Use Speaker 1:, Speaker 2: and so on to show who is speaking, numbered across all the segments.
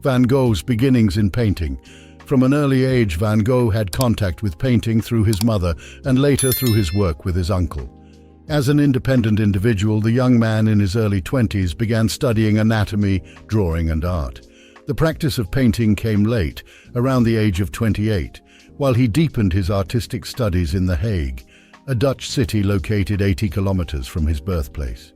Speaker 1: Van Gogh's beginnings in painting. From an early age, Van Gogh had contact with painting through his mother and later through his work with his uncle. As an independent individual, the young man in his early 20s began studying anatomy, drawing and art. The practice of painting came late, around the age of 28, while he deepened his artistic studies in The Hague, a Dutch city located 80 kilometers from his birthplace.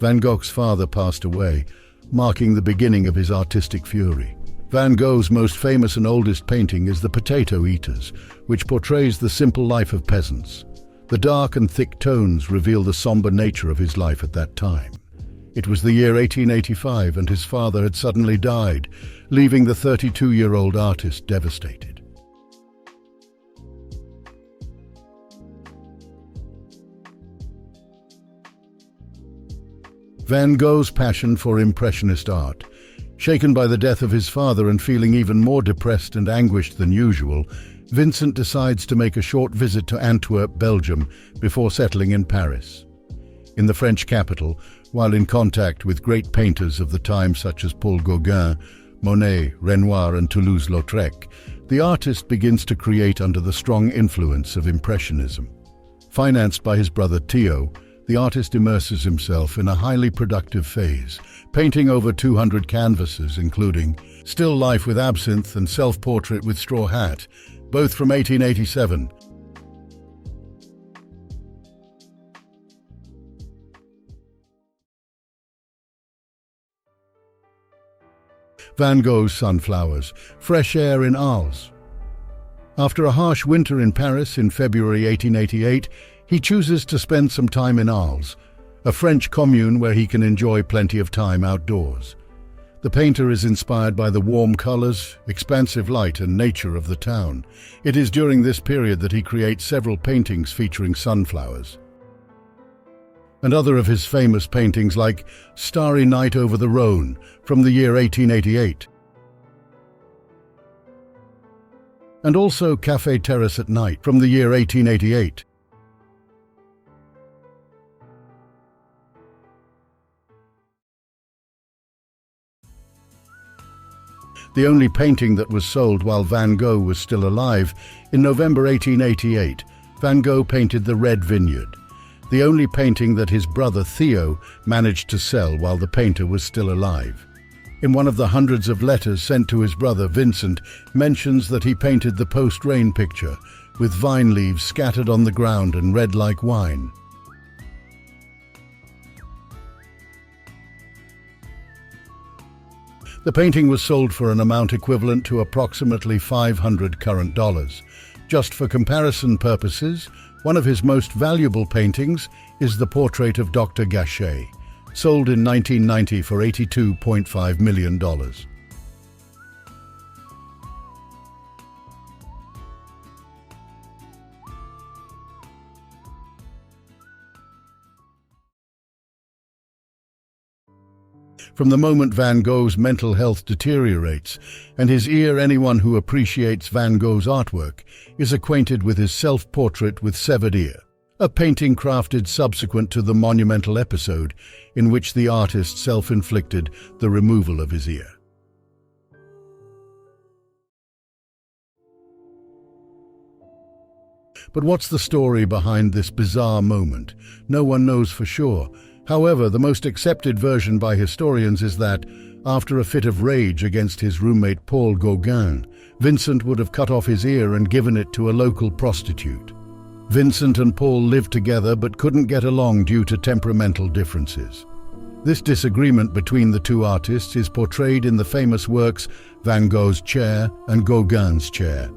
Speaker 1: Van Gogh's father passed away, marking the beginning of his artistic fury. Van Gogh's most famous and oldest painting is The Potato Eaters, which portrays the simple life of peasants. The dark and thick tones reveal the somber nature of his life at that time. It was the year 1885 and his father had suddenly died, leaving the 32-year-old artist devastated. Van Gogh's passion for Impressionist art. Shaken by the death of his father and feeling even more depressed and anguished than usual, Vincent decides to make a short visit to Antwerp, Belgium, before settling in Paris. In the French capital, while in contact with great painters of the time such as Paul Gauguin, Monet, Renoir and Toulouse-Lautrec, the artist begins to create under the strong influence of Impressionism. Financed by his brother Theo, the artist immerses himself in a highly productive phase, painting over 200 canvases including Still Life with Absinthe and Self-Portrait with Straw Hat, both from 1887. Van Gogh's Sunflowers, Fresh Air in Arles. After a harsh winter in Paris in February 1888, he chooses to spend some time in Arles, a French commune where he can enjoy plenty of time outdoors. The painter is inspired by the warm colors, expansive light and nature of the town. It is during this period that he creates several paintings featuring sunflowers. And other of his famous paintings like Starry Night over the Rhone from the year 1888. And also Café Terrace at Night from the year 1888. The only painting that was sold while Van Gogh was still alive, in November 1888, Van Gogh painted the Red Vineyard, the only painting that his brother Theo managed to sell while the painter was still alive. In one of the hundreds of letters sent to his brother, Vincent mentions that he painted the post-rain picture, with vine leaves scattered on the ground and red like wine. The painting was sold for an amount equivalent to approximately $500 current dollars. Just for comparison purposes, one of his most valuable paintings is the portrait of Dr. Gachet, sold in 1990 for $82.5 million. From the moment Van Gogh's mental health deteriorates and his ear, anyone who appreciates Van Gogh's artwork is acquainted with his self-portrait with severed ear, a painting crafted subsequent to the monumental episode in which the artist self-inflicted the removal of his ear. But what's the story behind this bizarre moment? No one knows for sure. However, the most accepted version by historians is that, after a fit of rage against his roommate Paul Gauguin, Vincent would have cut off his ear and given it to a local prostitute. Vincent and Paul lived together but couldn't get along due to temperamental differences. This disagreement between the two artists is portrayed in the famous works Van Gogh's Chair and Gauguin's Chair,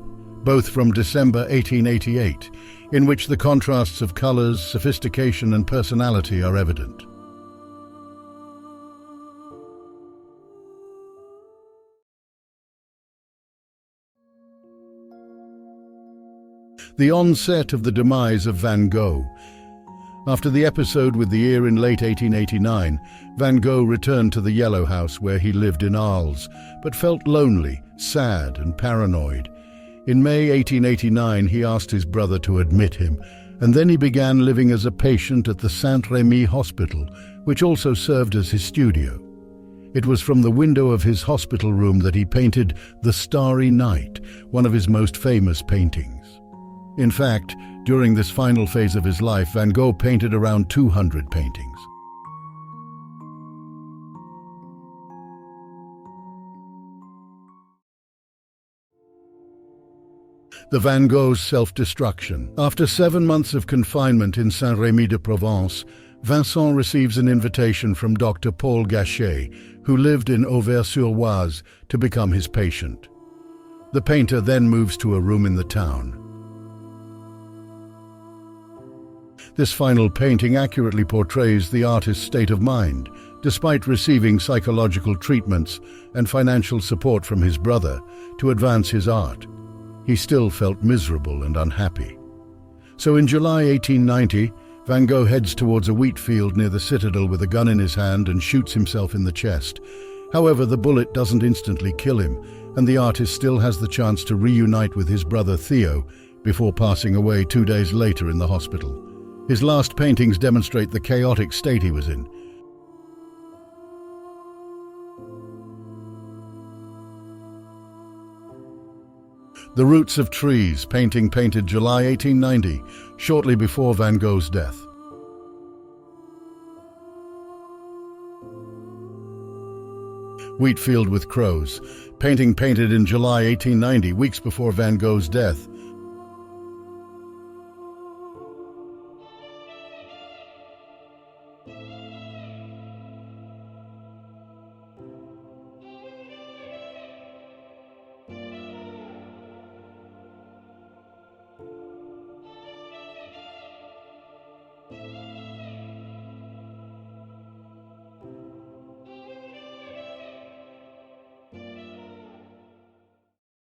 Speaker 1: both from December 1888, in which the contrasts of colors, sophistication and personality are evident. The onset of the demise of Van Gogh. After the episode with the ear in late 1889, Van Gogh returned to the Yellow House where he lived in Arles, but felt lonely, sad and paranoid. In May 1889, he asked his brother to admit him, and then he began living as a patient at the Saint-Rémy Hospital, which also served as his studio. It was from the window of his hospital room that he painted The Starry Night, one of his most famous paintings. In fact, during this final phase of his life, Van Gogh painted around 200 paintings. The Van Gogh's self-destruction. After 7 months of confinement in Saint-Rémy-de-Provence, Vincent receives an invitation from Dr. Paul Gachet, who lived in Auvers-sur-Oise, to become his patient. The painter then moves to a room in the town. This final painting accurately portrays the artist's state of mind. Despite receiving psychological treatments and financial support from his brother to advance his art, he still felt miserable and unhappy. So in July 1890, Van Gogh heads towards a wheat field near the citadel with a gun in his hand and shoots himself in the chest. However, the bullet doesn't instantly kill him, and the artist still has the chance to reunite with his brother Theo before passing away 2 days later in the hospital. His last paintings demonstrate the chaotic state he was in. The Roots of Trees, painting painted July 1890, shortly before Van Gogh's death. Wheatfield with Crows, painting painted in July 1890, weeks before Van Gogh's death.